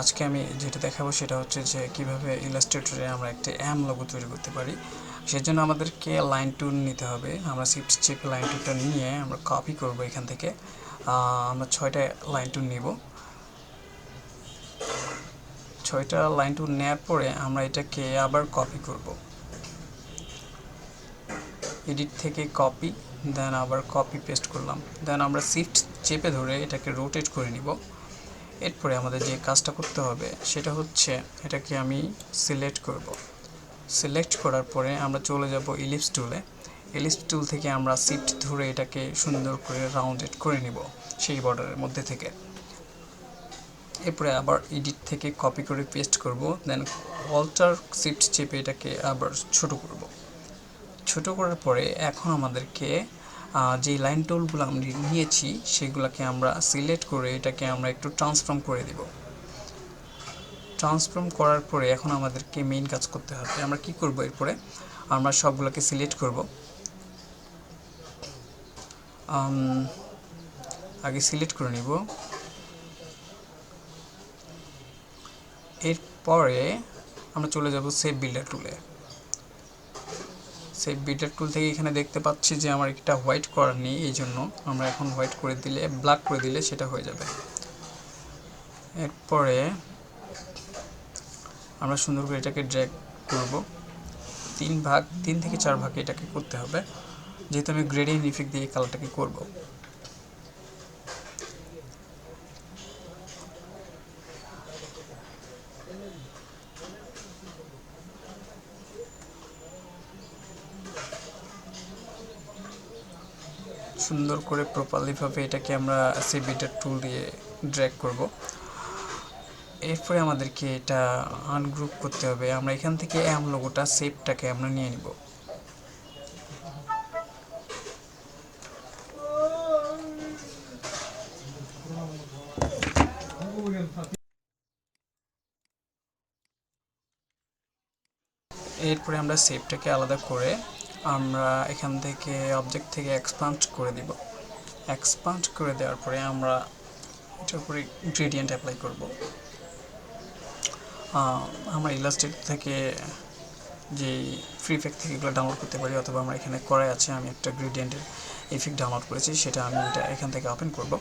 আজকে আমি যেটা দেখাবো সেটা হচ্ছে যে কিভাবে ইলাস্ট্রেটরে আমরা একটা এম লোগো তৈরি করতে পারি। সেজন্য আমাদেরকে লাইন টুল নিতে হবে। আমরা শিফট চেপে লাইন টুলটা নিয়ে আমরা কপি করব এখান থেকে। আমরা 6টা লাইন টুল নিব। 6টা লাইন টুল নেওয়ার পরে আমরা এটাকে আবার কপি করব। এডিট থেকে কপি, দেন আবার কপি পেস্ট করলাম। দেন আমরা শিফট চেপে ধরে এটাকে রোটেট করে নিব। এরপরে আমাদের যে কাজটা করতে হবে সেটা হচ্ছে এটাকে আমি সিলেক্ট করব। সিলেক্ট করার পরে আমরা চলে যাব ইলিপস টুলে। ইলিপস টুল থেকে আমরা শিফট ধরে এটাকে সুন্দর করে রাউন্ডেড করে নিব সেই বর্ডারের মধ্যে থেকে। এরপরে আবার এডিট থেকে কপি করে পেস্ট করব। দেন অল্টার শিফট চেপে এটাকে আবার ছোট করব। ছোট করার পরে এখন আমাদেরকে যেই লাইন টুলগুলো আমরা নিয়েছি সেগুলোকে আমরা সিলেক্ট করে এটাকে আমরা একটু ট্রান্সফর্ম করে দিব। ট্রান্সফর্ম করার পরে এখন আমাদেরকে মেইন কাজ করতে হবে। আমরা কি করব, এরপরে আমরা সবগুলোকে সিলেক্ট করব। আগে সিলেক্ট করে নিব। এরপরে আমরা চলে যাব সেভ বিল্ডার টুলে। সেভ বিল্ডার টুল থেকে এখানে দেখতে পাচ্ছি যে আমার একটা হোয়াইট করার নেই, এই জন্য আমরা এখন হোয়াইট করে দিলে, ব্ল্যাক করে দিলে সেটা হয়ে যাবে। এরপরে আমরা সুন্দর করে এটাকে ড্র্যাগ করব। 3 থেকে 4 ভাগে এটাকে করতে হবে, যেহেতু আমি গ্রেডিয়েন্ট ইফেক্ট দিয়ে কালারটাকে করব। সুন্দর করে প্রপারলিভাবে এটাকে আমরা সেভ বিল্ডার টুল দিয়ে ড্র্যাগ করব। এরপরে আমাদেরকে এটা আনগ্রুপ করতে হবে। আমরা এখান থেকে এম লোগোটা সেভটাকে আমরা নিয়ে নিব। এরপরে আমরা সেভটাকে আলাদা করে আমরা এখান থেকে অবজেক্ট থেকে এক্সপান্ড করে দিব। এক্সপান্ড করে দেওয়ার পরে আমরা এটার উপরে গ্রেডিয়েন্ট অ্যাপ্লাই করব। আমরা ইলাস্ট্রেটর থেকে যে ফ্রি প্যাক থেকে এগুলো ডাউনলোড করতে পারি, অথবা আমরা এখানে করাই আছে, আমি একটা গ্রেডিয়েন্টের ইফেক্ট ডাউনলোড করেছি, সেটা আমি এটা এখান থেকে ওপেন করব।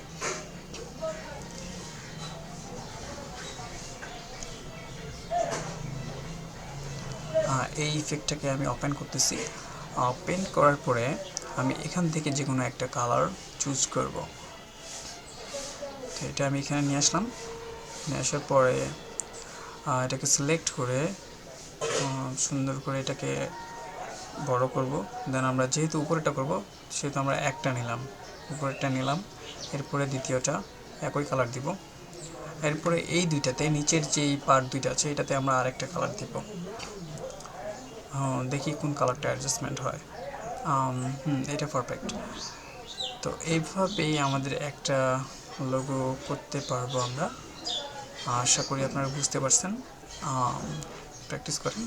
এই ইফেক্টটাকে আমি ওপেন করতেছি। ওপেন করার পরে আমি এখান থেকে যে কোনো একটা কালার চুজ করব। তো এটা আমি এখানে নিয়ে আসলাম। নিয়ে আসার পরে এটাকে সিলেক্ট করে সুন্দর করে এটাকে বড় করব। দেন আমরা যেহেতু উপরেটা করব সেহেতু আমরা একটা নিলাম, উপরেরটা নিলাম। এরপরে দ্বিতীয়টা একই কালার দিব। এরপরে এই দুইটাতে নিচের যেই পার্ট দুইটা আছে এটাতে আমরা আরেকটা কালার দিব। দেখি কোন কালারটা অ্যাডজাস্টমেন্ট হয়। এটা পারফেক্ট। তো এইভাবেই আমাদের একটা লোগো করতে পারবো আমরা। আশা করি আপনারা বুঝতে পারছেন। প্র্যাকটিস করেন।